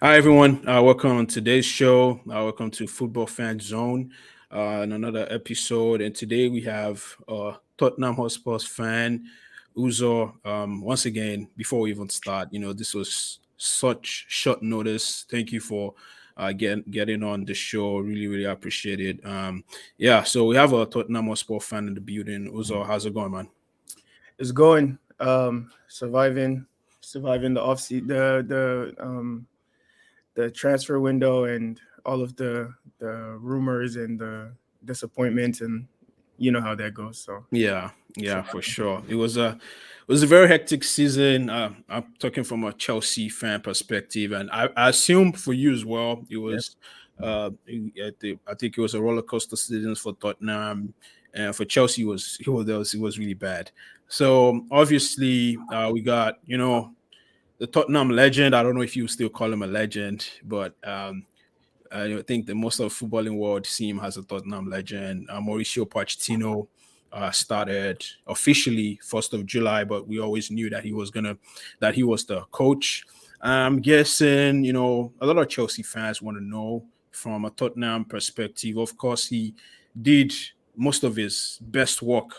Hi everyone, welcome on today's show. Welcome to Football Fan Zone, and another episode. And today we have Tottenham Hotspur's fan Uzo. Once again, before we even start, this was such short notice. Thank you for getting on the show. Really, really appreciate it. Yeah, so we have a Tottenham Hotspur fan in the building. Uzo, how's it going, man? It's going. Surviving the the transfer window and all of the rumors and the disappointments, and you know how that goes. So Yeah, yeah, for surviving. sure. It was a very hectic season. I'm talking from a Chelsea fan perspective, and I assume for you as well. It Yes. was, I think it was a roller coaster season for Tottenham, and for Chelsea it was really bad. So obviously, we got the Tottenham legend. I don't know if you still call him a legend, but I think the most of the footballing world see him as a Tottenham legend. Mauricio Pochettino started officially 1st of July, but we always knew that he was the coach. I'm guessing a lot of Chelsea fans want to know from a Tottenham perspective. Of course, he did most of his best work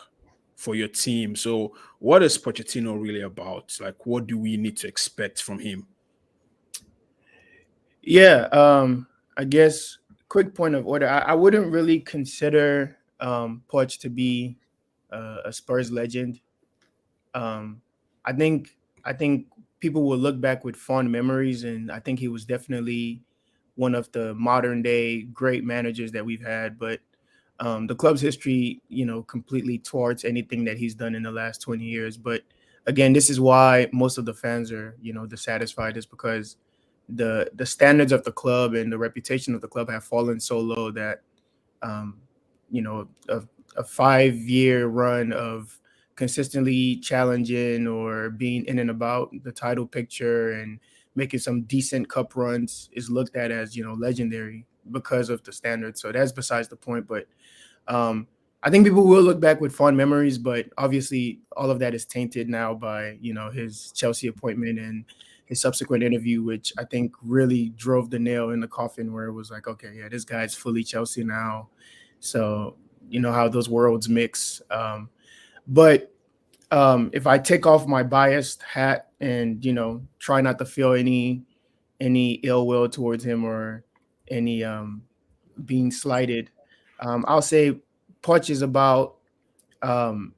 for your team. So, what is Pochettino really about? Like, what do we need to expect from him? Yeah. I guess quick point of order. I wouldn't really consider Poch to be a Spurs legend. Um, I think I think people will look back with fond memories, and I think he was definitely one of the modern day great managers that we've had. But the club's history, completely thwarts anything that he's done in the last 20 years. But again, this is why most of the fans are, dissatisfied, is because the standards of the club and the reputation of the club have fallen so low that um, a 5 year run of consistently challenging or being in and about the title picture and making some decent cup runs is looked at as legendary because of the standards. So that's besides the point. But um, I think people will look back with fond memories, but obviously all of that is tainted now by his Chelsea appointment and his subsequent interview, which I think really drove the nail in the coffin, where it was like, okay, yeah, this guy's fully Chelsea now. So you know how those worlds mix. But if I take off my biased hat and try not to feel any ill will towards him or any being slighted, I'll say Poch is about um,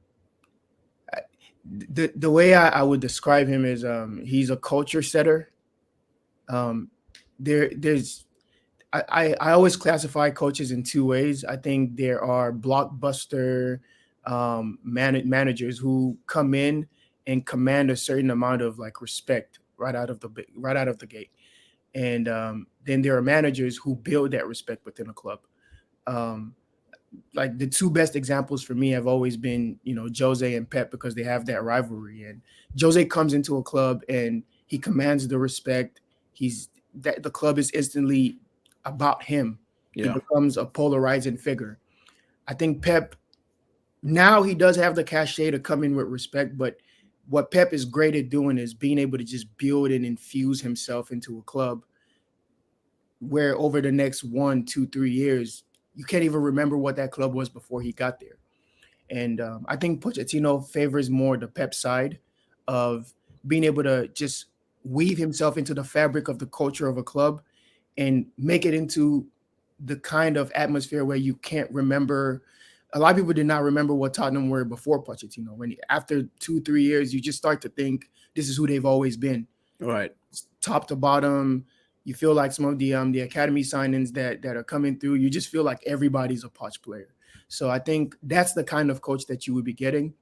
the way I would describe him is he's a culture setter. Um, there's I always classify coaches in two ways. I think there are blockbuster managers who come in and command a certain amount of like respect right out of the gate, and then there are managers who build that respect within a club. Um, like the two best examples for me have always been Jose and Pep, because they have that rivalry, and Jose comes into a club and he commands the respect. He's that the club is instantly about him. He Yeah, becomes a polarizing figure. I think Pep, now he does have the cachet to come in with respect, but what Pep is great at doing is being able to just build and infuse himself into a club where over the next 1, 2, 3 years, you can't even remember what that club was before he got there. And I think Pochettino favors more the Pep side of being able to just weave himself into the fabric of the culture of a club and make it into the kind of atmosphere where you can't remember. A lot of people did not remember what Tottenham were before Pochettino. When after 2, 3 years, you just start to think this is who they've always been, right. top to bottom. You feel like some of the academy signings that are coming through. You just feel like everybody's a Poch player. So I think that's the kind of coach that you would be getting.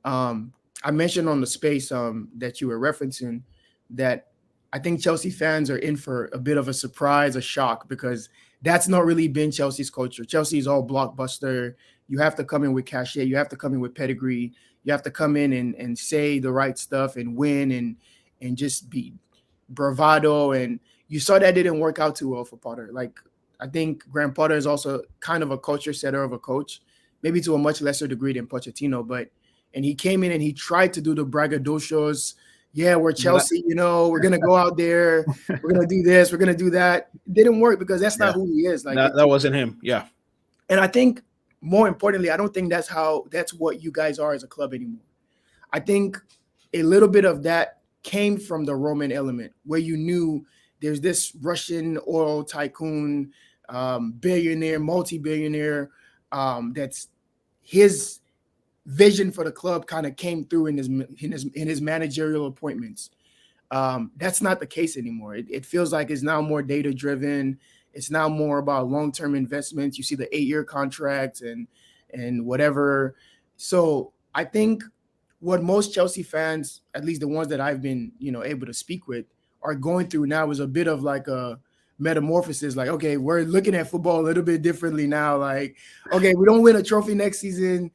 Um, I mentioned on the space that you were referencing that I think Chelsea fans are in for a bit of a surprise, a shock, because that's not really been Chelsea's culture. Chelsea is all blockbuster. You have to come in with cachet. You have to come in with pedigree. You have to come in and say the right stuff and win and just be bravado. And you saw that didn't work out too well for Potter. Like, I think Graham Potter is also kind of a culture setter of a coach, maybe to a much lesser degree than Pochettino, but and he came in and he tried to do the braggadocios, yeah, we're That- Chelsea, we're gonna go out there, we're gonna do this, we're gonna do that. It didn't work because that's not yeah, who he is. Like that wasn't him. Yeah, and I think more importantly, I don't think that's what you guys are as a club anymore. I think a little bit of that came from the Roman element, where you knew there's this Russian oil tycoon, billionaire, multi-billionaire, that's his vision for the club kind of came through in his managerial appointments. That's not the case anymore. It feels like it's now more data driven. It's now more about long-term investments. You see the 8-year contracts and whatever. So I think what most Chelsea fans, at least the ones that I've been, able to speak with, are going through now is a bit of like a metamorphosis. Like, okay, we're looking at football a little bit differently now. Like, okay, we don't win a trophy next season.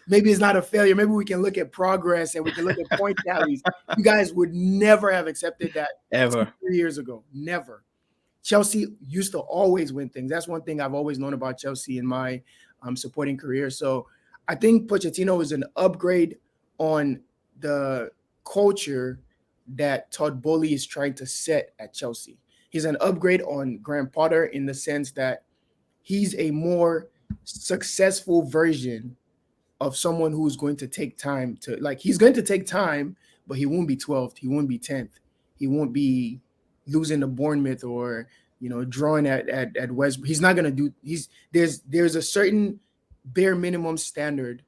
Maybe it's not a failure. Maybe we can look at progress and we can look at point tallies. You guys would never have accepted that ever. 3 years ago. Never. Chelsea used to always win things. That's one thing I've always known about Chelsea in my supporting career. So I think Pochettino is an upgrade on the culture that Todd Bowley is trying to set at Chelsea. He's an upgrade on Graham Potter in the sense that he's a more successful version of someone who's going to take time to, like, he's going to take time, but he won't be 12th, he won't be 10th, he won't be losing to Bournemouth or drawing at West. He's not going to do. There's a certain bare minimum standard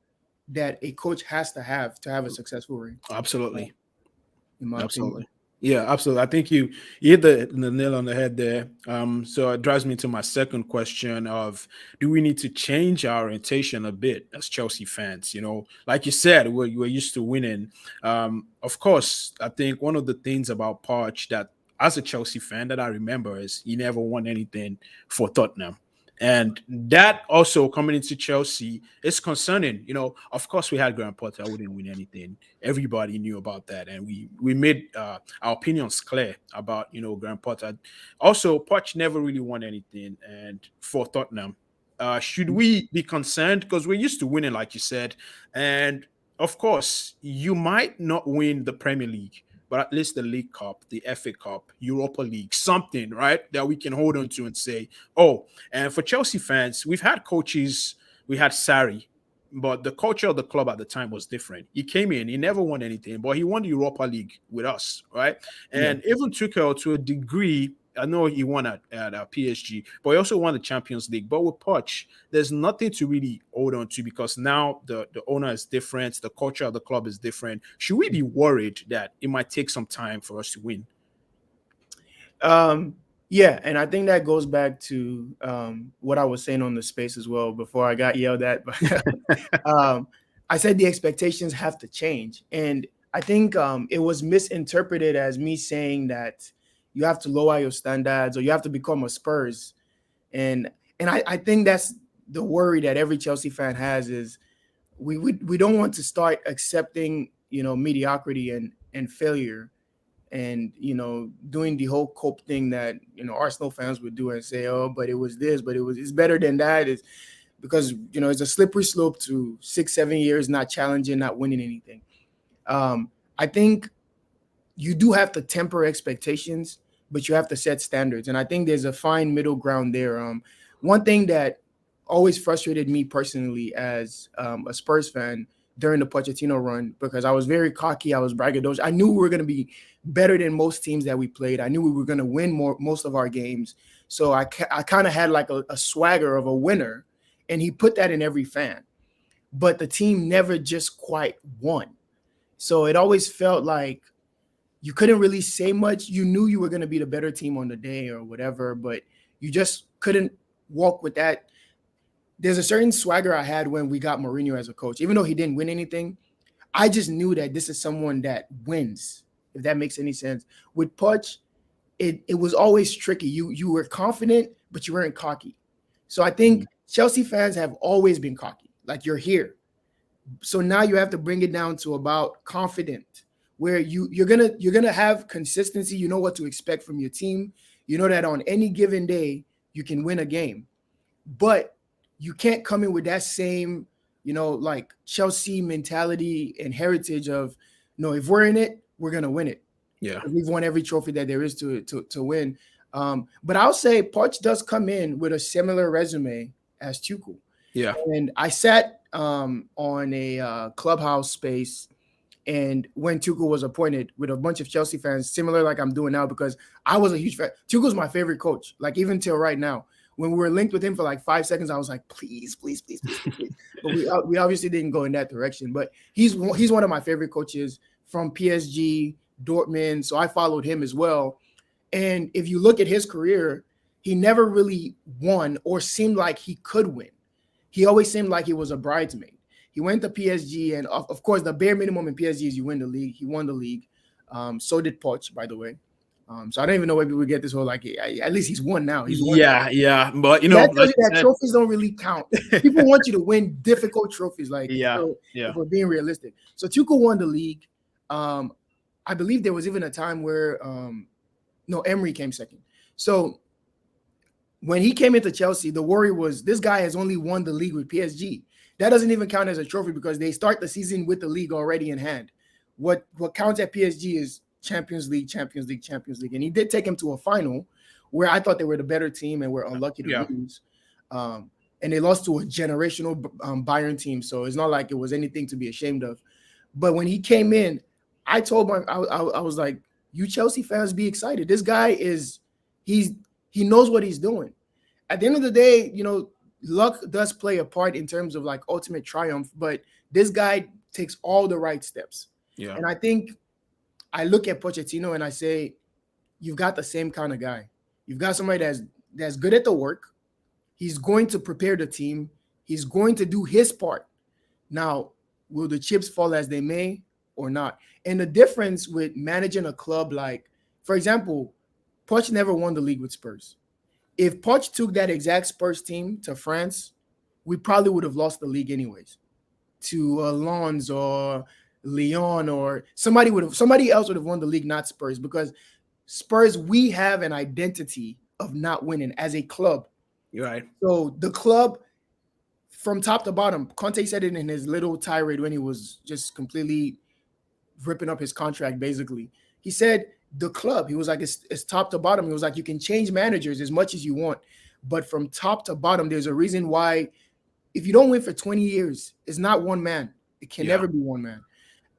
that a coach has to have a successful reign, Absolutely. in my opinion. Absolutely. Yeah, absolutely. I think you hit the nail on the head there. So it drives me to my second question of, do we need to change our orientation a bit as Chelsea fans? Like you said, we're used to winning. Of course, I think one of the things about Poch that as a Chelsea fan that I remember is he never won anything for Tottenham. And that also coming into Chelsea is concerning. Of course, we had Graham Potter. I wouldn't win anything. Everybody knew about that. And we made our opinions clear about, Graham Potter. Also, Poch never really won anything. And for Tottenham, should we be concerned? Because we're used to winning, like you said. And of course, you might not win the Premier League, but at least the League Cup, the FA Cup, Europa League, something, right, that we can hold on to and say, oh, and for Chelsea fans, we've had coaches, we had Sarri, but the culture of the club at the time was different. He came in, he never won anything, but he won the Europa League with us, right? Yeah. And even Tuchel, to a degree, I know he won at PSG, but he also won the Champions League. But with Poch, there's nothing to really hold on to because now the owner is different, the culture of the club is different. Should we be worried that it might take some time for us to win? Yeah, and I think that goes back to what I was saying on the space as well before I got yelled at. But I said the expectations have to change, and I think it was misinterpreted as me saying that you have to lower your standards or you have to become a Spurs, and I think that's the worry that every Chelsea fan has is we don't want to start accepting mediocrity and failure and doing the whole cope thing that Arsenal fans would do and say, oh, but it was this, but it's better than that. Is because it's a slippery slope to 6-7 years not challenging, not winning anything. I think you do have to temper expectations, but you have to set standards, and I think there's a fine middle ground there. One thing that always frustrated me personally as a Spurs fan during the Pochettino run, because I was very cocky, I was braggadocious. I knew we were going to be better than most teams that we played. I knew we were going to win most of our games. So I kind of had like a swagger of a winner, and he put that in every fan. But the team never just quite won. So it always felt like you couldn't really say much. You knew you were going to be the better team on the day or whatever, but you just couldn't walk with that. There's a certain swagger I had when we got Mourinho as a coach. Even though he didn't win anything, I just knew that this is someone that wins, if that makes any sense. With Poch, it was always tricky. You were confident, but you weren't cocky. So I think Chelsea fans have always been cocky. Like, you're here. So now you have to bring it down to about confident, where you're gonna have consistency. You know what to expect from your team. You know that on any given day you can win a game, but you can't come in with that same like Chelsea mentality and heritage of, no, if we're in it, we're gonna win it. Yeah. We've won every trophy that there is to win. But I'll say Poch does come in with a similar resume as Tuchel. Yeah. And I sat on a clubhouse space, and when Tuchel was appointed, with a bunch of Chelsea fans, similar like I'm doing now, because I was a huge fan. Tuchel's my favorite coach, like even till right now. When we were linked with him for like 5 seconds, I was like, please, please, please, please, please. But we obviously didn't go in that direction. But he's one of my favorite coaches from PSG, Dortmund. So I followed him as well. And if you look at his career, he never really won or seemed like he could win. He always seemed like he was a bridesmaid. He went to PSG, and of course, the bare minimum in PSG is you win the league. He won the league. So did Poch, by the way. So I don't even know where people get this whole like. At least he's won now. He's won. Yeah, yeah. But that tells you that trophies don't really count. People want you to win difficult trophies, like if we're being realistic. So Tuchel won the league. I believe there was even a time where Emery came second. So when he came into Chelsea, the worry was this guy has only won the league with PSG. That doesn't even count as a trophy because they start the season with the league already in hand. What counts at PSG is Champions League, Champions League, Champions League. And he did take him to a final where I thought they were the better team and were unlucky to lose. And they lost to a generational Bayern team. So it's not like it was anything to be ashamed of. But when he came in, I told him, I was like, you Chelsea fans be excited. This guy he knows what he's doing. At the end of the day, luck does play a part in terms of like ultimate triumph, but this guy takes all the right steps. Yeah. And I think I look at Pochettino and I say, you've got the same kind of guy. You've got somebody that's good at the work. He's going to prepare the team. He's going to do his part. Now, will the chips fall as they may or not? And the difference with managing a club, like, for example, Poch never won the league with Spurs. If Poch took that exact Spurs team to France, we probably would have lost the league anyways to Lens or Lyon, or somebody else would have won the league, not Spurs, because Spurs, we have an identity of not winning as a club. You're right. So the club from top to bottom, Conte said it in his little tirade when he was just completely ripping up his contract, basically. He said, the club, he was like, it's top to bottom. He was like, you can change managers as much as you want, but from top to bottom, there's a reason why if you don't win for 20 years, it's not one man. It can never be one man.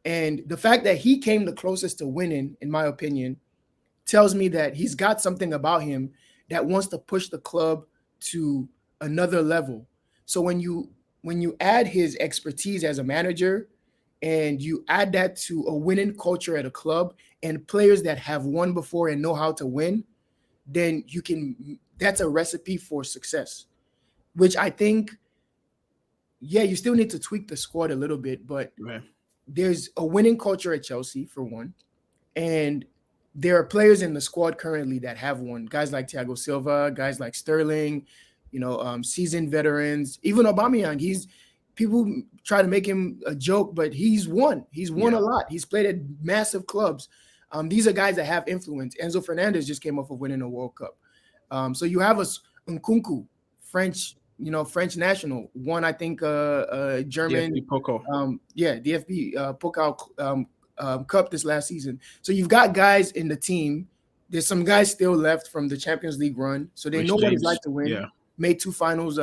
And the fact that he came the closest to winning, in my opinion, tells me that he's got something about him that wants to push the club to another level. So when you add his expertise as a manager and you add that to a winning culture at a club and players that have won before and know how to win, then that's a recipe for success, which I think, you still need to tweak the squad a little bit, but there's a winning culture at Chelsea for one. And there are players in the squad currently that have won, guys like Thiago Silva, guys like Sterling, seasoned veterans, even Aubameyang. People try to make him a joke, but he's won. He's won a lot. He's played at massive clubs. These are guys that have influence. Enzo Fernandez just came off of winning a World Cup. So you have Nkunku, French national, won, I think, German. DFB Pokal. DFB Pokal Cup this last season. So you've got guys in the team. There's some guys still left from the Champions League run. So they know what it's like to win. Yeah. Made 2 finals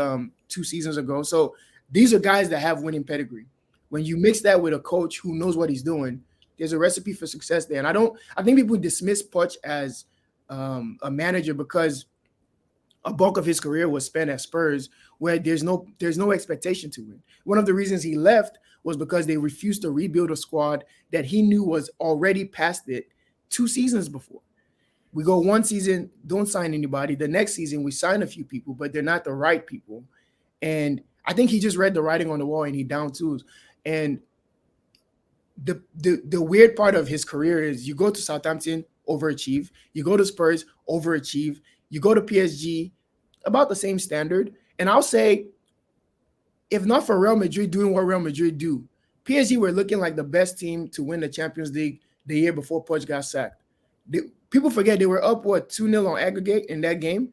2 seasons ago. So these are guys that have winning pedigree. When you mix that with a coach who knows what he's doing, there's a recipe for success there. And I think people dismiss Poch as a manager because a bulk of his career was spent at Spurs, where there's no expectation to win. One of the reasons he left was because they refused to rebuild a squad that he knew was already past it 2 seasons before. We go 1 season, don't sign anybody. The next season, we sign a few people, but they're not the right people. And I think he just read the writing on the wall and he down tools. And the weird part of his career is you go to Southampton, overachieve. You go to Spurs, overachieve. You go to PSG, about the same standard. And I'll say, if not for Real Madrid doing what Real Madrid do, PSG were looking like the best team to win the Champions League the year before Poch got sacked. People forget they were up, 2-0 on aggregate in that game.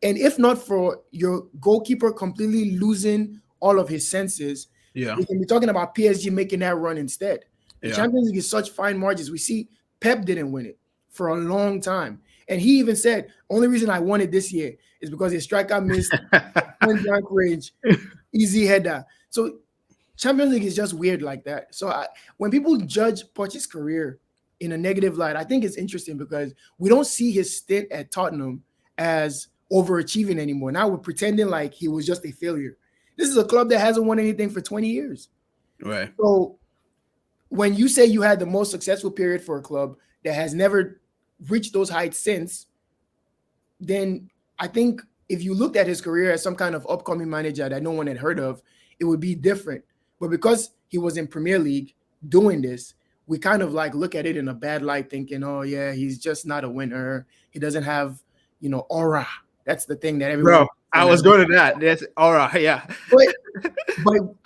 And if not for your goalkeeper completely losing all of his senses, we can be talking about PSG making that run instead. The Champions League is such fine margins. We see Pep didn't win it for a long time. And he even said, only reason I won it this year is because his striker missed point blank range, easy header. So Champions League is just weird like that. So when people judge Poch's career in a negative light, I think it's interesting because we don't see his stint at Tottenham as overachieving anymore. Now we're pretending like he was just a failure. This is a club that hasn't won anything for 20 years. Right. So when you say you had the most successful period for a club that has never reached those heights since, then I think if you looked at his career as some kind of upcoming manager that no one had heard of, it would be different. But because he was in Premier League doing this, we kind of like look at it in a bad light, thinking, oh yeah, he's just not a winner. He doesn't have, aura. That's the thing that everyone. Bro, I was going to that. That's all right. Yeah. But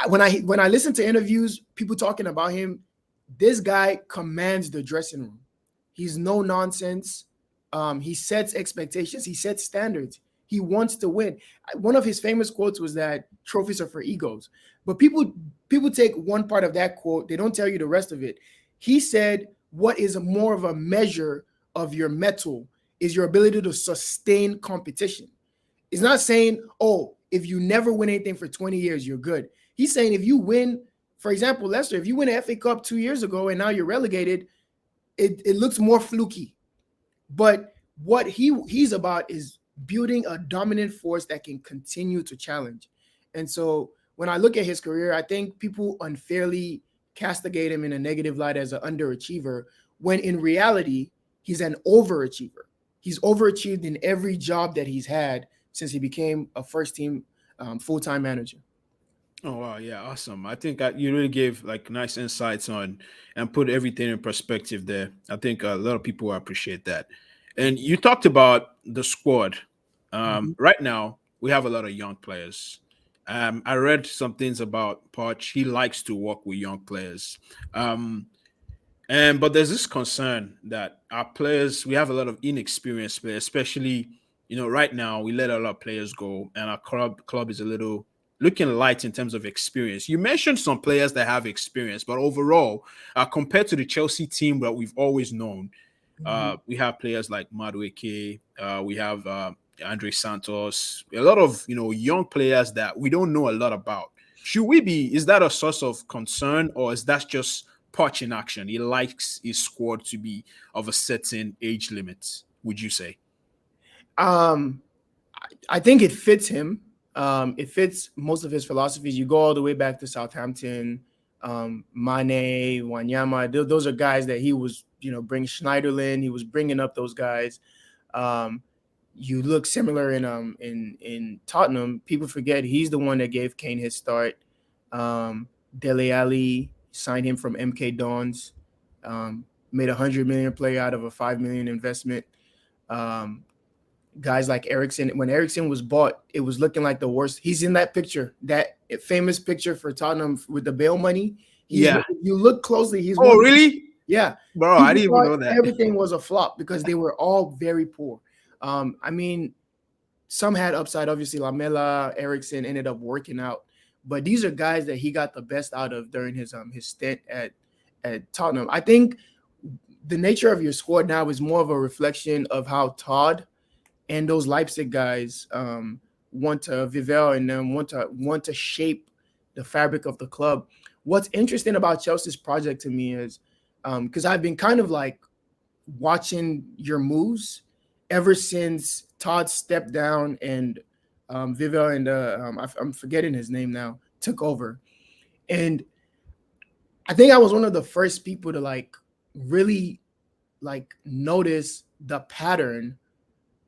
when I listen to interviews, people talking about him, this guy commands the dressing room. He's no nonsense. He sets expectations. He sets standards. He wants to win. One of his famous quotes was that trophies are for egos. But people take one part of that quote. They don't tell you the rest of it. He said, what is more of a measure of your mettle is your ability to sustain competition. It's not saying, oh, if you never win anything for 20 years, you're good. He's saying if you win, for example, Leicester, if you win an FA Cup 2 years ago and now you're relegated, it looks more fluky. But what he's about is building a dominant force that can continue to challenge. And so when I look at his career, I think people unfairly castigate him in a negative light as an underachiever, when in reality, he's an overachiever. He's overachieved in every job that he's had since he became a first-team full-time manager. Oh wow, yeah, awesome. I think you really gave like nice insights on and put everything in perspective there. I think a lot of people will appreciate that. And you talked about the squad. Mhm. Right now, we have a lot of young players. I read some things about Poch. He likes to work with young players. Um, but there's this concern that our players, we have a lot of inexperienced players, especially, right now we let a lot of players go, and our club is a little looking light in terms of experience. You mentioned some players that have experience, but overall, compared to the Chelsea team that we've always known, Mhm. we have players like Madueke, we have Andre Santos, a lot of young players that we don't know a lot about. Is that a source of concern, or is that just Poch in action? He likes his squad to be of a certain age limit, would you say? Um, I think it fits him. It fits most of his philosophies. You go all the way back to Southampton, Mane, Wanyama. Those are guys that he was, bringing Schneiderlin. He was bringing up those guys. Um, you look similar in Tottenham. People forget he's the one that gave Kane his start. Dele Alli signed him from MK Dons. Made 100 million player out of a 5 million investment. Um, Guys like Ericsson, when Ericsson was bought, it was looking like the worst. He's in that picture, that famous picture for Tottenham with the bail money. Yeah. You look closely, he's Oh, one. really? Yeah. Bro, I People didn't even thought know that. everything was a flop because they were all very poor. I mean, some had upside. Obviously, Lamela, Ericsson ended up working out, but these are guys that he got the best out of during his stint at Tottenham. I think the nature of your squad now is more of a reflection of how Todd and those Leipzig guys want to Vivel and them want to shape the fabric of the club. What's interesting about Chelsea's project to me is because I've been kind of like watching your moves ever since Todd stepped down and Vivel and I'm forgetting his name now took over, and I think I was one of the first people to like really like notice the pattern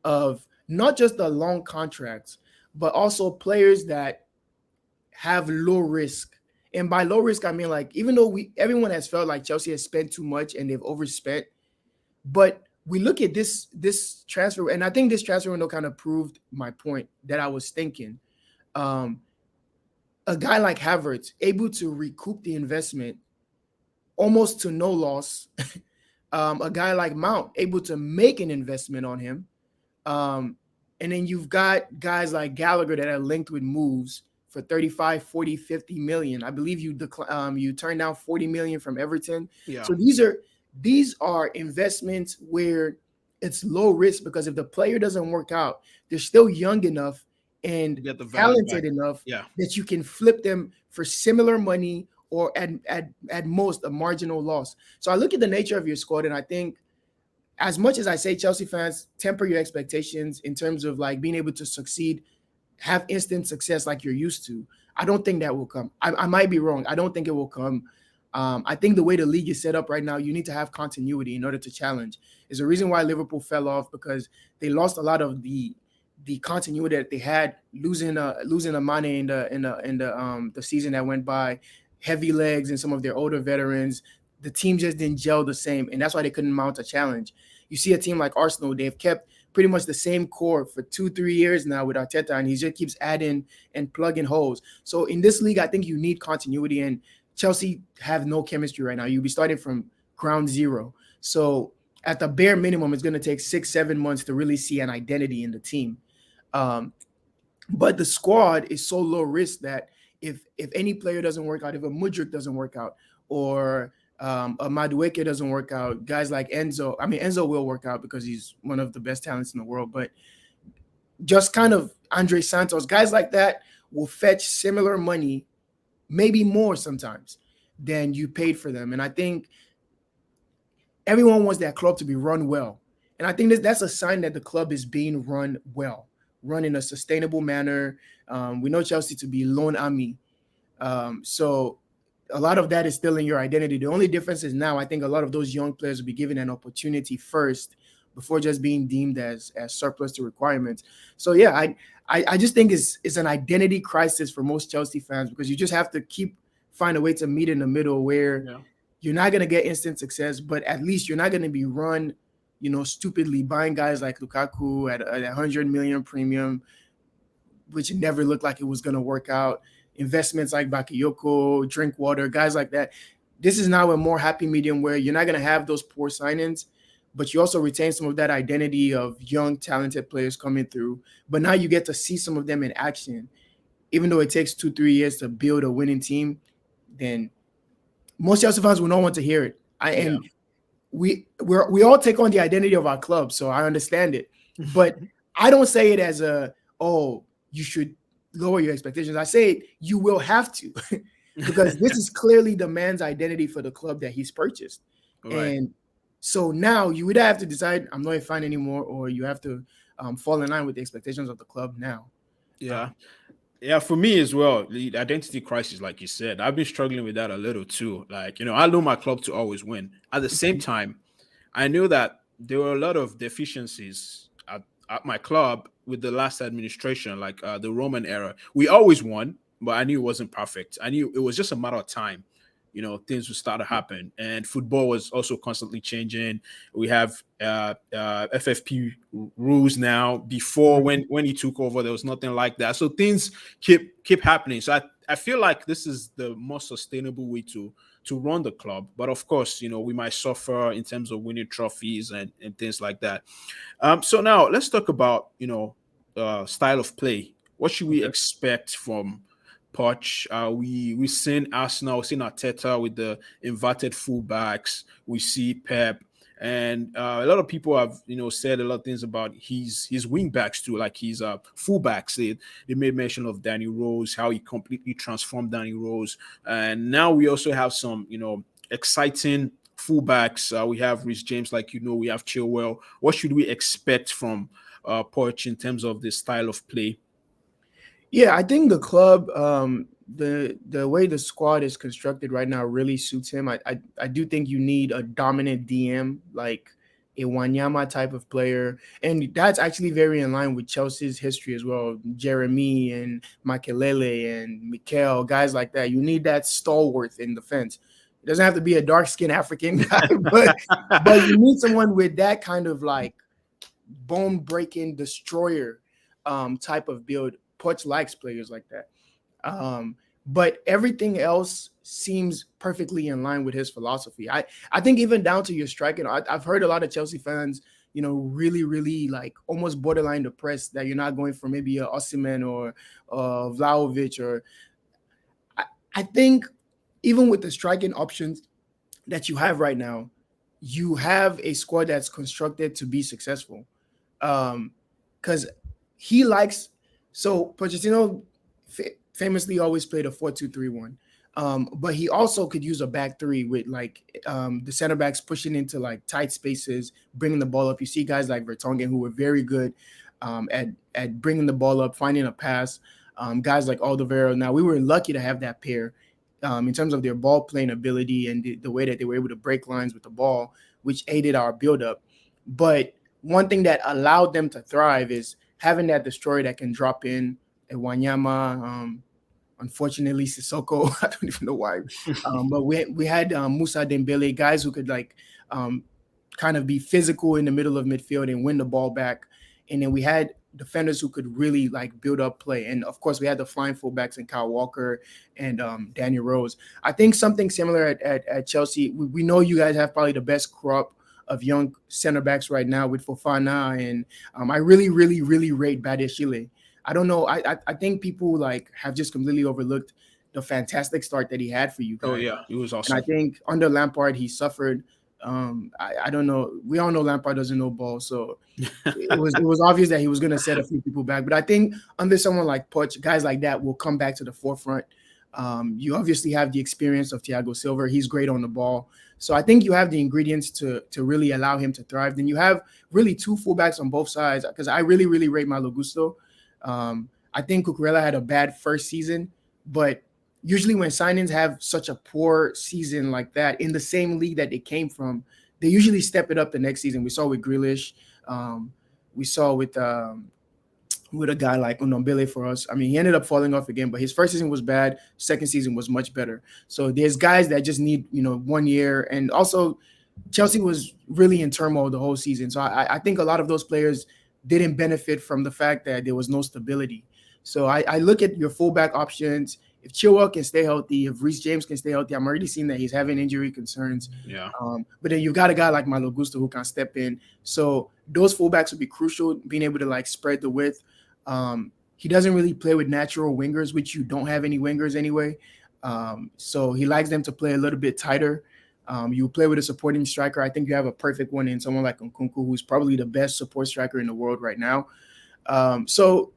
of not just the long contracts, but also players that have low risk. And by low risk, I mean like even though everyone has felt like Chelsea has spent too much and they've overspent, but we look at this transfer, and I think this transfer window kind of proved my point that I was thinking. Um, a guy like Havertz able to recoup the investment almost to no loss. A guy like Mount able to make an investment on him. And then you've got guys like Gallagher that are linked with moves for 35, 40, 50 million. I believe you turned down 40 million from Everton. Yeah. So these are These are investments where it's low risk because if the player doesn't work out, they're still young enough and Get the value back. talented enough Yeah. that you can flip them for similar money or at most a marginal loss. So I look at the nature of your squad and I think as much as I say Chelsea fans temper your expectations in terms of like being able to succeed, have instant success like you're used to. I don't think that will come. I might be wrong. I don't think it will come. I think the way the league is set up right now, you need to have continuity in order to challenge. Is the reason why Liverpool fell off because they lost a lot of the continuity that they had, losing a Mane in the season that went by, heavy legs and some of their older veterans. The team just didn't gel the same, and that's why they couldn't mount a challenge. You see a team like Arsenal, they've kept pretty much the same core for 2-3 years now with Arteta, and he just keeps adding and plugging holes. So in this league, I think you need continuity, and Chelsea have no chemistry right now. You'll be starting from ground zero. So at the bare minimum, it's going to take 6-7 months to really see an identity in the team. Um, but the squad is so low risk that if any player doesn't work out, if a Mudryk doesn't work out, or a Madueke doesn't work out, guys like Enzo, I mean Enzo will work out because he's one of the best talents in the world, but just kind of Andre Santos, guys like that will fetch similar money, maybe more sometimes than you paid for them. And I think everyone wants that club to be run well. And I think that's a sign that the club is being run well, run in a sustainable manner. We know Chelsea to be loan army. So a lot of that is still in your identity. The only difference is now I think a lot of those young players will be given an opportunity first before just being deemed as surplus to requirements. So yeah, I just think it's an identity crisis for most Chelsea fans because you just have to find a way to meet in the middle where Yeah. you're not going to get instant success, but at least you're not going to be run, stupidly buying guys like Lukaku at 100 million premium, which never looked like it was going to work out. Investments like Bakayoko, Drinkwater, guys like that. This is now a more happy medium where you're not going to have those poor signings, but you also retain some of that identity of young, talented players coming through. But now you get to see some of them in action. Even though it takes 2-3 years to build a winning team, then most Chelsea fans will not want to hear it. Yeah. And we all take on the identity of our club, so I understand it. But I don't say it as you should lower your expectations. I say you will have to because this is clearly the man's identity for the club that he's purchased. Right. And so now you would have to decide I'm not a fan anymore, or you have to fall in line with the expectations of the club now. Yeah. Yeah, for me as well, the identity crisis, like you said, I've been struggling with that a little too. Like, I know my club to always win. At the same time, I knew that there were a lot of deficiencies at my club with the last administration, like the Roman era. We always won, but I knew it wasn't perfect. I knew it was just a matter of time. Things would start to happen, and football was also constantly changing. We have FFP rules now. Before, when he took over, there was nothing like that. So things keep happening. So I feel like this is the most sustainable way to run the club. But of course, we might suffer in terms of winning trophies and things like that. So now let's talk about style of play. What should we Okay. expect from Poch? We seen Arsenal, we seen Arteta with the inverted fullbacks. We see Pep, and a lot of people have said a lot of things about his wing backs too, like his fullbacks. They made mention of Danny Rose, how he completely transformed Danny Rose, and now we also have some exciting fullbacks. We have Rhys James, like we have Chilwell. What should we expect from Poch in terms of the style of play? Yeah, I think the club, the way the squad is constructed right now really suits him. I do think you need a dominant DM like a Wanyama type of player, and that's actually very in line with Chelsea's history as well. Jeremy and Makelele and Mikel, guys like that. You need that stalwart in defense. It doesn't have to be a dark skinned African guy, but you need someone with that kind of like bone breaking destroyer type of build. Poch likes players like that. But everything else seems perfectly in line with his philosophy. I think even down to your striking, I've heard a lot of Chelsea fans, really, really like almost borderline depressed that you're not going for maybe a Osimhen or Vlahovic. Or I think even with the striking options that you have right now, you have a squad that's constructed to be successful. Because he likes, so Pochettino famously always played a 4-2-3-1. But he also could use a back three with like the center backs pushing into like tight spaces, bringing the ball up. You see guys like Vertonghen who were very good at bringing the ball up, finding a pass. Guys like Alderweireld. Now we were lucky to have that pair in terms of their ball playing ability and the way that they were able to break lines with the ball, which aided our buildup. But one thing that allowed them to thrive is having that destroyer that can drop in at Wanyama. Unfortunately, Sissoko, I don't even know why. But we had Musa Dembele, guys who could like um, kind of be physical in the middle of midfield and win the ball back. And then we had defenders who could really like build up play. And of course, we had the flying fullbacks in Kyle Walker and Daniel Rose. I think something similar at Chelsea. We know you guys have probably the best crop of young center backs right now with Fofana. And I really, really, really rate Badiashile. I don't know. I think people like have just completely overlooked the fantastic start that he had for you Oh guys. yeah, it was And I awesome. think under Lampard, he suffered. I don't know. We all know Lampard doesn't know ball, so it was obvious that he was going to set a few people back. But I think under someone like Poch, guys like that will come back to the forefront. You obviously have the experience of Thiago Silva. He's great on the ball. So I think you have the ingredients to really allow him to thrive. Then you have really two fullbacks on both sides because I really, really rate Malo Gusto. I think Cucurella had a bad first season, but usually when signings have such a poor season like that in the same league that they came from, they usually step it up the next season. We saw with Grealish. Um, we saw with a guy like Unombele for us. I mean, he ended up falling off again, but his first season was bad. Second season was much better. So there's guys that just need, 1 year. And also Chelsea was really in turmoil the whole season. So I think a lot of those players didn't benefit from the fact that there was no stability. So I look at your fullback options. If Chilwell can stay healthy, if Reece James can stay healthy, I'm already seeing that he's having injury concerns. Yeah. But then you've got a guy like Malo Gusto who can step in. So those fullbacks would be crucial, being able to like spread the width. He doesn't really play with natural wingers, which you don't have any wingers anyway. So he likes them to play a little bit tighter. You play with a supporting striker. I think you have a perfect one in someone like Nkunku, who's probably the best support striker in the world right now. So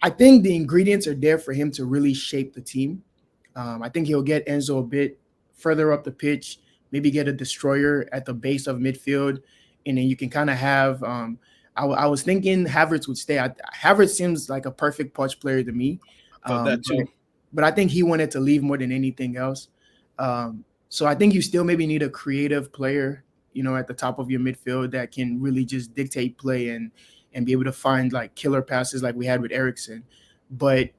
I think the ingredients are there for him to really shape the team. I think he'll get Enzo a bit further up the pitch, maybe get a destroyer at the base of midfield, and then you can kind of have. I was thinking Havertz would stay. Havertz seems like a perfect Poch player to me, I thought that but, too. but I think he wanted to leave more than anything else. So I think you still maybe need a creative player, at the top of your midfield that can really just dictate play and be able to find like killer passes like we had with Ericsson. But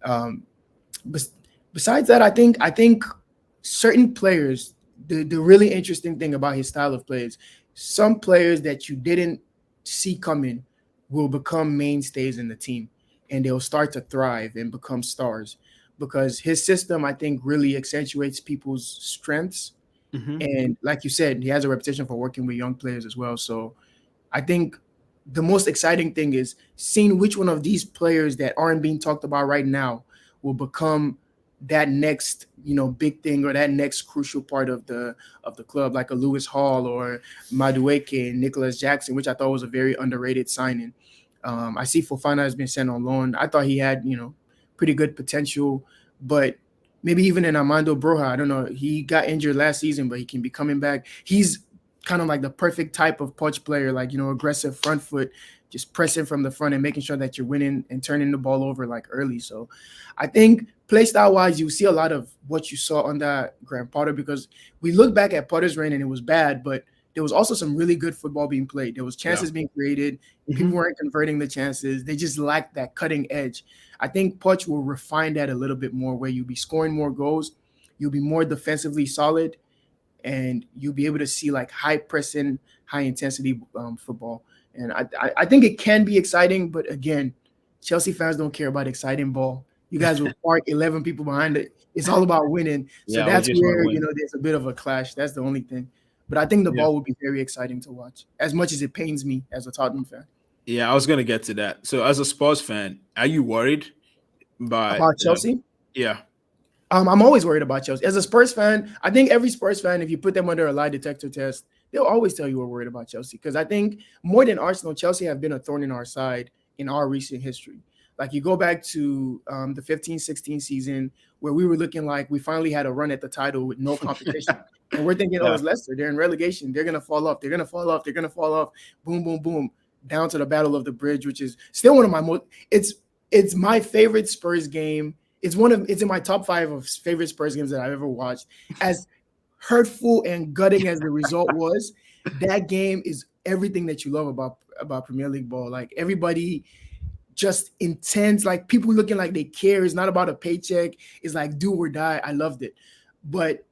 um, besides that, I think certain players, the really interesting thing about his style of play is some players that you didn't see coming will become mainstays in the team and they'll start to thrive and become stars because his system, I think, really accentuates people's strengths. Hmm. And like you said, he has a reputation for working with young players as well. So I think the most exciting thing is seeing which one of these players that aren't being talked about right now will become that next, big thing or that next crucial part of the club, like a Lewis Hall or Madueke and Nicholas Jackson, which I thought was a very underrated signing. I see Fofana has been sent on loan. I thought he had, pretty good potential, but maybe even in Armando Broja, I don't know. He got injured last season, but he can be coming back. He's kind of like the perfect type of Poch player, like, aggressive front foot, just pressing from the front and making sure that you're winning and turning the ball over like early. So I think play style wise, you see a lot of what you saw under Graham Potter because we look back at Potter's reign and it was bad, but there was also some really good football being played. There was Yeah. chances being created. People Hmm. weren't converting the chances. They just lacked that cutting edge. I think Poch will refine that a little bit more where you'll be scoring more goals. You'll be more defensively solid and you'll be able to see like high pressing, high intensity football. And I think it can be exciting, but again, Chelsea fans don't care about exciting ball. You guys will park 11 people behind it. It's all about winning. So Yeah, we that's just want to where, win. there's a bit of a clash. That's the only thing. But I think the Yeah. ball will be very exciting to watch, as much as it pains me as a Tottenham fan. Yeah, I was gonna get to that. So, as a Spurs fan, are you worried? But About Chelsea, yeah, I'm always worried about Chelsea. As a Spurs fan, I think every Spurs fan, if you put them under a lie detector test, they'll always tell you we're worried about Chelsea, because I think more than Arsenal, Chelsea have been a thorn in our side in our recent history. Like, you go back to the 15-16 season, where we were looking like we finally had a run at the title with no competition. And we're thinking, oh, Yeah, it's Leicester. They're in relegation. They're going to fall off. They're going to fall off. They're going to fall off. Boom, boom, boom. Down to the Battle of the Bridge, which is still one of my most – it's my favorite Spurs game. It's in my top 5 of favorite Spurs games that I've ever watched. As hurtful and gutting as the result was, that game is everything that you love about Premier League ball. Like, everybody just intense, like people looking like they care. It's not about a paycheck. It's like do or die. I loved it. But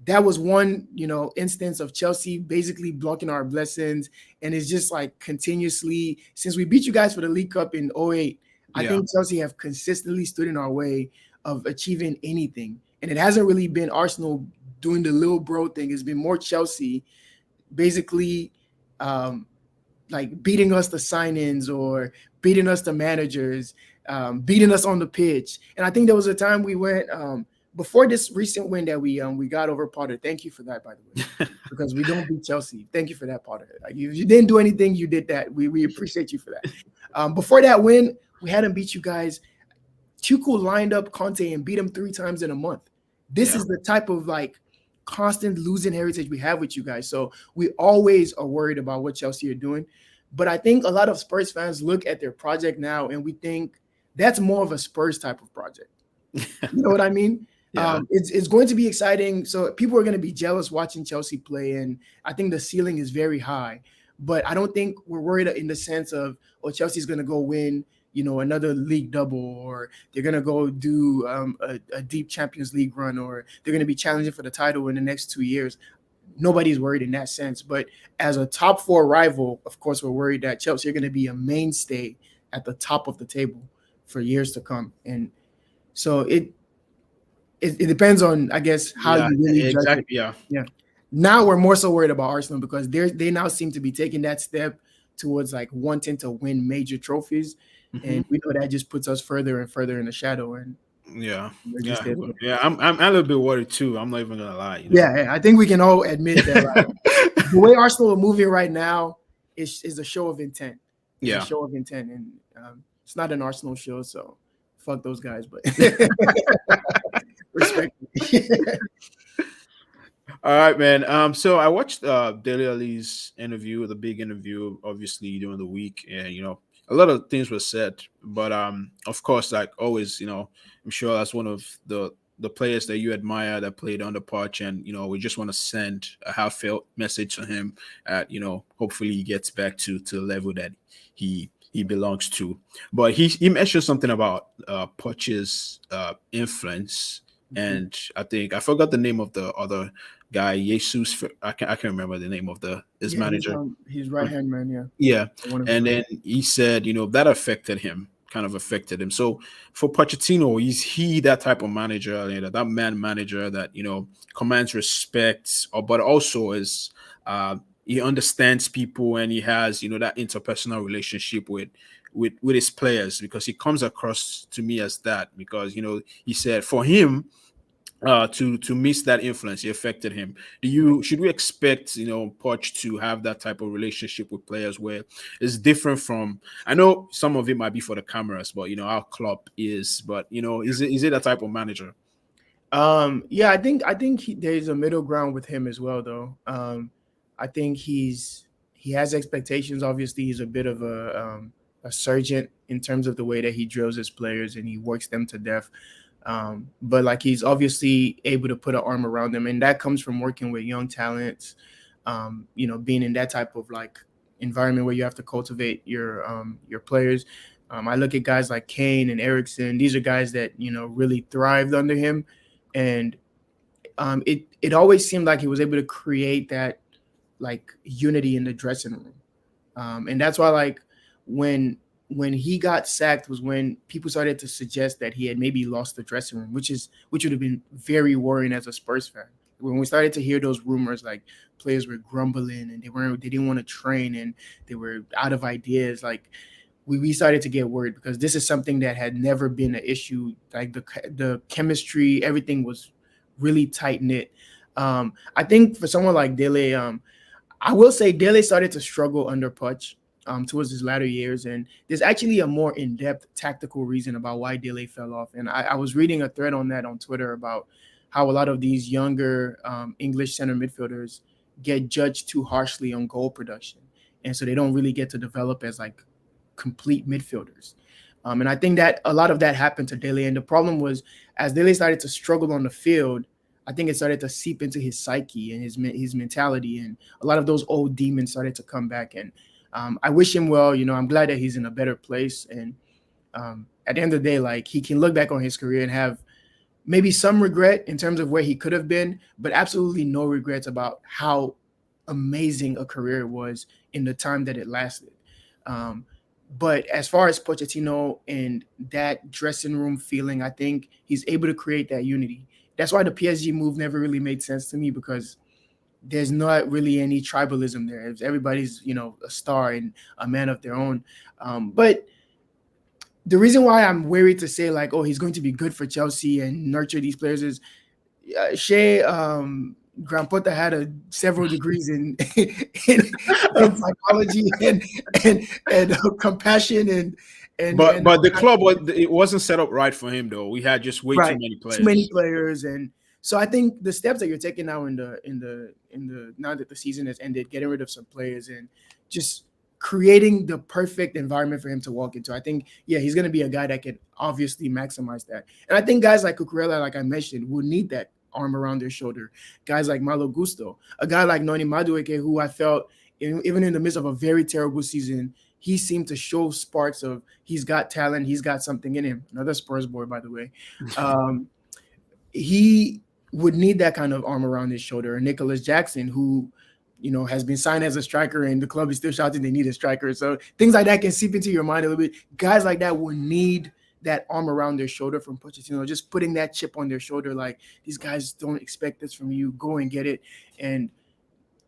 that was one, instance of Chelsea basically blocking our blessings. And it's just like continuously, since we beat you guys for the League Cup in '08, I yeah, think Chelsea have consistently stood in our way of achieving anything. And it hasn't really been Arsenal doing the little bro thing. It's been more Chelsea basically like beating us the sign-ins or beating us the managers, beating us on the pitch. And I think there was a time we went before this recent win that we got over Potter. Thank you for that, by the way, because we don't beat Chelsea. Thank you for that, Potter. Like, if you didn't do anything, you did that. We appreciate you for that. Before that win, we hadn't beat you guys. Tuchel lined up Conte and beat him 3 times in a month. This yeah, is the type of like constant losing heritage we have with you guys. So we always are worried about what Chelsea are doing. But I think a lot of Spurs fans look at their project now and we think that's more of a Spurs type of project. You know what I mean? yeah, It's going to be exciting. So people are going to be jealous watching Chelsea play. And I think the ceiling is very high. But I don't think we're worried in the sense of, oh, Chelsea's going to go win, another league double, or they're going to go do a deep Champions League run, or they're going to be challenging for the title in the next 2 years. Nobody's worried in that sense. But as a top 4 rival, of course, we're worried that Chelsea are going to be a mainstay at the top of the table for years to come. And so it depends on, I guess, how yeah, you really judge it. exactly. Yeah, Yeah. Now we're more so worried about Arsenal because they now seem to be taking that step towards like wanting to win major trophies. hmm And we know that just puts us further and further in the shadow. And yeah, we're just yeah, there to yeah. I'm a little bit worried too. I'm not even gonna lie. yeah, I think we can all admit that like, the way Arsenal are moving right now is a show of intent. It's a Yeah. show of intent, and it's not an Arsenal show, so fuck those guys. But respect. All right, man. So I watched Dele Ali's interview, the big interview, obviously during the week, and a lot of things were said. But of course, like always, I'm sure that's one of the players that you admire that played on the pitch, and we just want to send a heartfelt message to him. At hopefully he gets back to the level that he belongs to. But he mentioned something about Poch's influence, and I think I forgot the name of the other guy, Jesus. I can't remember the name of his Yeah, manager. he's right hand man. Yeah, Yeah, one of his and right. then he said, that affected him, kind of affected him. So for Pochettino, is he that type of manager, that man manager that commands respect, but also is he understands people and he has that interpersonal relationship with his players, because he comes across to me as that, because he said for him to miss that influence, it affected him. Should we expect Poch to have that type of relationship with players where it's different from, I know some of it might be for the cameras, but our club is, but is it a type of manager? Yeah, I think there's a middle ground with him as well, though. I think he has expectations. Obviously, he's a bit of a surgeon in terms of the way that he drills his players and he works them to death. But like, he's obviously able to put an arm around them, and that comes from working with young talents. Being in that type of like environment where you have to cultivate your players. I look at guys like Kane and Eriksson. These are guys that really thrived under him, and it always seemed like he was able to create that like unity in the dressing room. And that's why, like, when he got sacked was when people started to suggest that he had maybe lost the dressing room, which would have been very worrying as a Spurs fan. When we started to hear those rumors, like players were grumbling and they didn't want to train and they were out of ideas, like we started to get worried, because this is something that had never been an issue. Like the chemistry, everything was really tight knit. I think for someone like Dele, I will say Dele started to struggle under Poch towards his latter years, and there's actually a more in-depth tactical reason about why Dele fell off. And I was reading a thread on that on Twitter about how a lot of these younger English center midfielders get judged too harshly on goal production, and so they don't really get to develop as like complete midfielders. And I think that a lot of that happened to Dele. And the problem was, as Dele started to struggle on the field, I think it started to seep into his psyche and his mentality, and a lot of those old demons started to come back. And I wish him well. You know, I'm glad that he's in a better place. And at the end of the day, like he can look back on his career and have maybe some regret in terms of where he could have been, but absolutely no regrets about how amazing a career it was in the time that it lasted. Um, but as far as Pochettino and that dressing room feeling, I think he's able to create that unity. That's why the PSG move never really made sense to me, because there's not really any tribalism there. Everybody's, you know, a star and a man of their own. But the reason why I'm wary to say like, oh, he's going to be good for Chelsea and nurture these players is Shea Grandpota had several degrees in psychology and compassion But the club it wasn't set up right for him though. We had just way too right, many too many players. players. And so I think the steps that you're taking now in the now that the season has ended, getting rid of some players and just creating the perfect environment for him to walk into. I think, yeah, he's going to be a guy that can obviously maximize that. And I think guys like Cucurella, like I mentioned, will need that arm around their shoulder. Guys like Malo Gusto, a guy like Noni Madueke, who I felt, even in the midst of a very terrible season, he seemed to show sparks of he's got talent, he's got something in him. Another Spurs boy, by the way. He would need that kind of arm around his shoulder. And Nicholas Jackson, who, you know, has been signed as a striker, and the club is still shouting they need a striker. So things like that can seep into your mind a little bit. Guys like that will need that arm around their shoulder from Pochettino, just putting that chip on their shoulder, like these guys don't expect this from you. Go and get it. And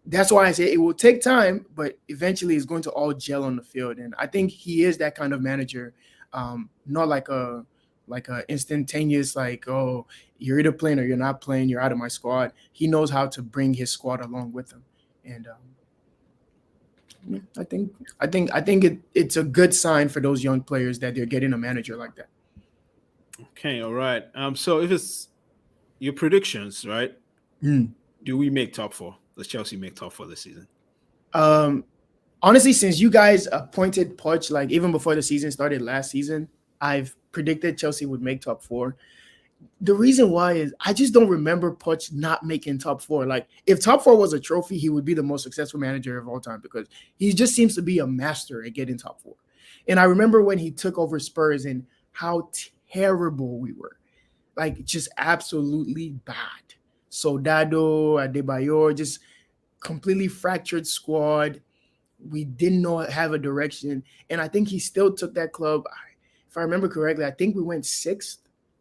that's why I say it will take time, but eventually it's going to all gel on the field. And I think he is that kind of manager, not like a instantaneous, like, oh, you're either playing or you're not playing, you're out of my squad. He knows how to bring his squad along with him. And it's a good sign for those young players that they're getting a manager like that. Okay, all right. So if it's your predictions, right? Mm. Do we make top four? Does Chelsea make top four this season? Um, Honestly, since you guys appointed Poch, like even before the season started last season, I've predicted Chelsea would make top four. The reason why is I just don't remember Poch not making top four. Like if top four was a trophy, he would be the most successful manager of all time, because he just seems to be a master at getting top four. And I remember when he took over Spurs and how terrible we were, like just absolutely bad. Soldado, Adebayor, just completely fractured squad. We didn't know have a direction, and I think he still took that club. If I remember correctly, I think we went sixth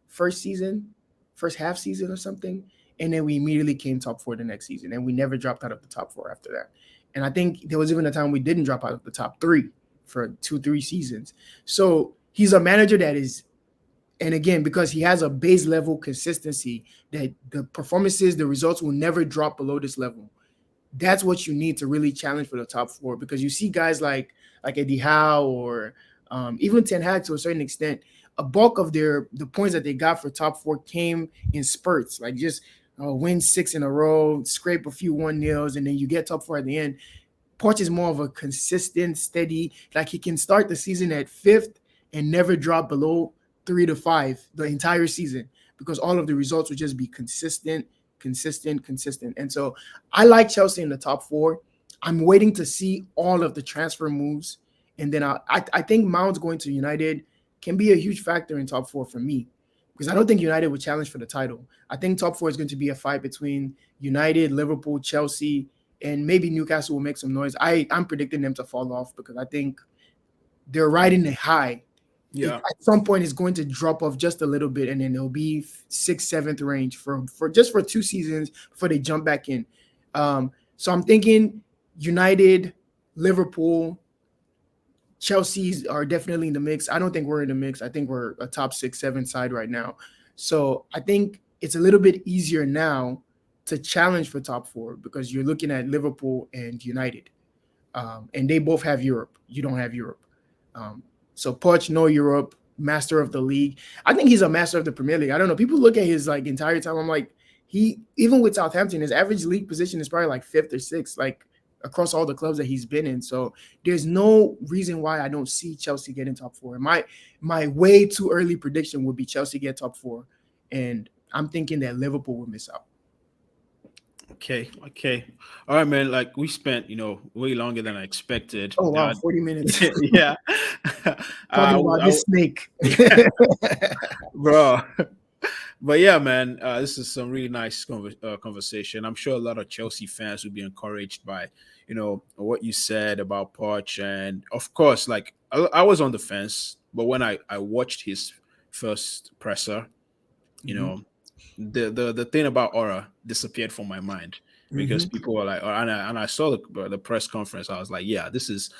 first season, first half season or something, and then we immediately came top four the next season, and we never dropped out of the top four after that. And I think there was even a time we didn't drop out of the top three for 2-3 seasons. So he's a manager that is, and again, because he has a base level consistency, that the performances, the results will never drop below this level. That's what you need to really challenge for the top four, because you see guys like Eddie Howe or even Ten Hag to a certain extent, a bulk of the points that they got for top four came in spurts, like just win 6 in a row, scrape a few 1-0s, and then you get top four at the end. Poch is more of a consistent, steady, like he can start the season at fifth and never drop below 3 to 5 the entire season, because all of the results would just be consistent. And so I like Chelsea in the top four. I'm waiting to see all of the transfer moves. And then I think Mount's going to United can be a huge factor in top four for me, because I don't think United would challenge for the title. I think top four is going to be a fight between United, Liverpool, Chelsea, and maybe Newcastle will make some noise. I'm predicting them to fall off, because I think they're riding a high. Yeah. At some point it's going to drop off just a little bit, and then it'll be 6th, 7th range for just for 2 seasons before they jump back in. So I'm thinking United, Liverpool, Chelsea's are definitely in the mix. I don't think we're in the mix. I think we're a top 6, 7 side right now. So I think it's a little bit easier now to challenge for top four because you're looking at Liverpool and United, and they both have Europe. You don't have Europe. Um, so Poch, no Europe, master of the league. I think he's a master of the Premier League. I don't know. People look at his like entire time. I'm like, he even with Southampton, his average league position is probably like fifth or sixth, like across all the clubs that he's been in. So there's no reason why I don't see Chelsea getting top four. My way too early prediction would be Chelsea get top four, and I'm thinking that Liverpool will miss out. Okay, okay, all right, man. Like we spent, way longer than I expected. Oh wow, 40 minutes Yeah, talking uh, about I, this snake. bro. But yeah, man, this is some really nice conversation. I'm sure a lot of Chelsea fans will be encouraged by, what you said about Poch, and of course, like I was on the fence, but when I watched his first presser, you Mhm, know, the thing about Aura disappeared from my mind because mhm, people were like, and I saw the press conference. I was like, yeah, this is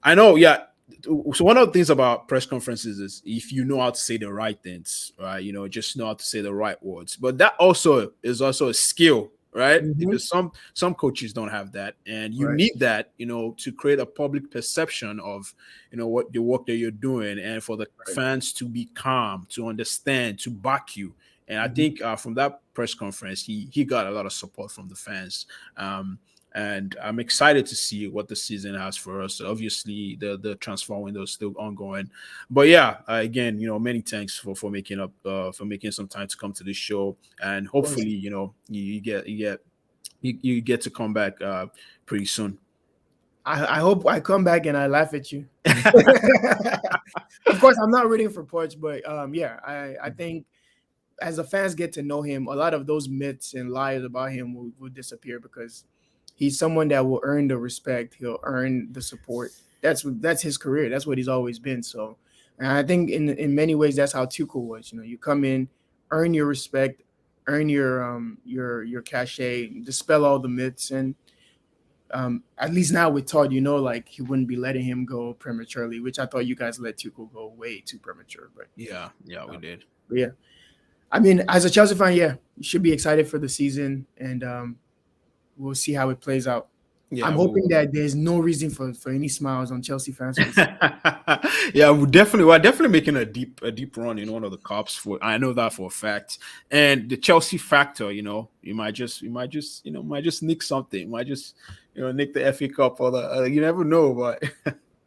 I know, yeah. So one of the things about press conferences is if you know how to say the right things, right? Just know how to say the right words. But that also is also a skill, right? mhm. Because some coaches don't have that, and you Right, need that, to create a public perception of, what the work that you're doing, and for the right. fans to be calm, to understand, to back you. And I Mhm. think from that press conference, he got a lot of support from the fans. And I'm excited to see what the season has for us. Obviously, the transfer window is still ongoing, but yeah, again, many thanks for making up for making some time to come to this show, and Of course. hopefully, you get to come back pretty soon. I hope I come back and I laugh at you. Of course, I'm not rooting for Poch, but yeah, I think as the fans get to know him, a lot of those myths and lies about him will disappear because he's someone that will earn the respect. He'll earn the support. That's his career. That's what he's always been. So, and I think in many ways that's how Tuchel was. You come in, earn your respect, earn your cachet, dispel all the myths, and at least now with Todd, like he wouldn't be letting him go prematurely, which I thought you guys let Tuchel go way too premature. Yeah, yeah, we Um, did. but yeah, I mean, as a Chelsea fan, yeah, you should be excited for the season, and we'll see how it plays out. I'm Yeah, hoping that there's no reason for any smiles on Chelsea fans' faces. yeah, we're definitely making a deep run in one of the cups. For I know that for a fact. And the Chelsea factor, you might just nick something. You might just nick the FA Cup, or you never know. But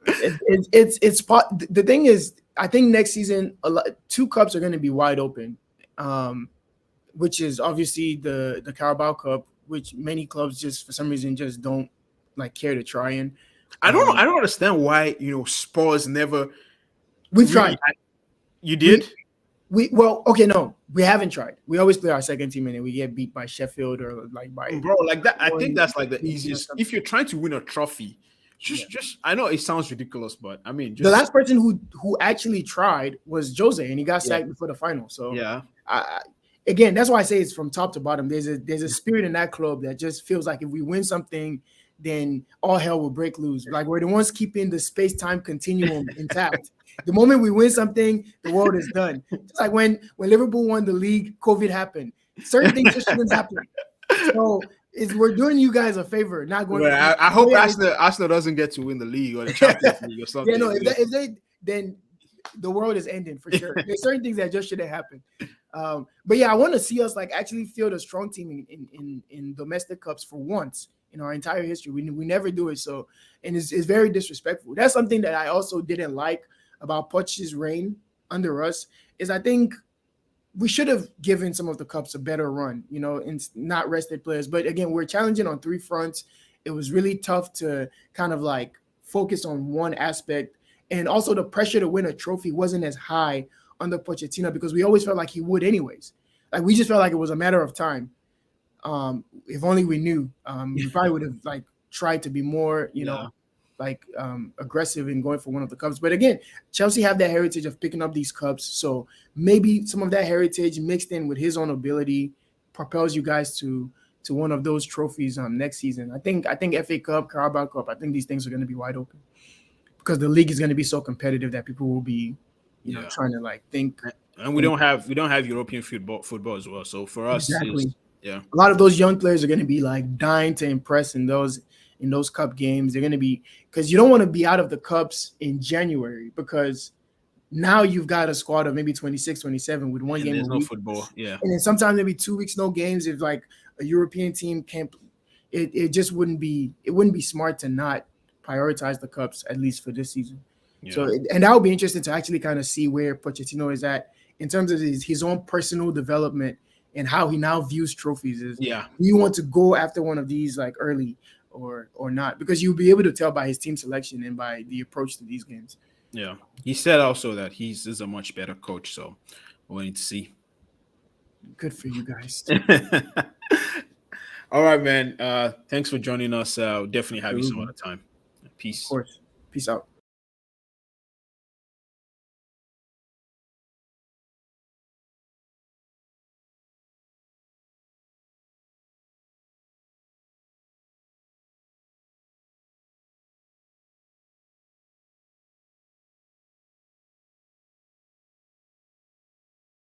It's part. The thing is, I think next season, two cups are going to be wide open, um, which is obviously the Carabao Cup, which many clubs just for some reason just don't like care to try in. I don't know. I don't understand why Spurs never We've really. tried. You We did, well, okay, no, we haven't tried. We always play our second team and then we get beat by Sheffield or like by bro. Like that. I think one that's like the team or easiest. something. If you're trying to win a trophy, Yeah. just. I know it sounds ridiculous, but I mean, The just last person who actually tried was Jose, and he got yeah, sacked before the final. So, yeah. again, that's why I say it's from top to bottom. There's a spirit in that club that just feels like if we win something, then all hell will break loose. Like we're the ones keeping the space time continuum intact. The moment we win something, the world is done. Just like when Liverpool won the league, COVID happened. Certain things just shouldn't happen. So we're doing you guys a favor, not going. Well, I hope Arsenal doesn't get to win the league or the Champions League or Yeah, something. no. If they then the world is ending for sure. There's certain things that just shouldn't happen. But yeah, I want to see us like actually field a strong team in domestic cups for once in our entire history. We never do it. So, and it's very disrespectful. That's something that I also didn't like about Poch's reign under us. Is I think we should have given some of the cups a better run, and not rested players. But again, we're challenging on three fronts. It was really tough to kind of like focus on one aspect. And also the pressure to win a trophy wasn't as high under Pochettino because we always felt like he would anyways. Like we just felt like it was a matter of time. If only we knew, we probably would have like tried to be more, Yeah, like aggressive in going for one of the cups. But again, Chelsea have that heritage of picking up these cups, so maybe some of that heritage mixed in with his own ability propels you guys to one of those trophies next season. I think FA Cup, Carabao Cup, I think these things are going to be wide open because the league is going to be so competitive that people will be, yeah. trying to like think And we think don't have European football as well. So for us, is exactly. Yeah. A lot of those young players are going to be like dying to impress in those cup games. They're going to be, because you don't want to be out of the cups in January, because now you've got a squad of maybe 26, 27 with one And game a there's no week. football. Yeah. And then sometimes maybe 2 weeks, no games. If like a European team can't, it just wouldn't be smart to not prioritize the cups, at least for this season. So, Yeah. and that would be interesting to actually kind of see where Pochettino is at in terms of his own personal development and how he now views trophies. Is, Yeah. do you want to go after one of these like early or not? Because you'll be able to tell by his team selection and by the approach to these games. Yeah. He said also that is a much better coach. So we need to see. Good for you guys. All right, man. Thanks for joining us. Definitely have you some Absolutely. other time. Of Peace. course. Peace out.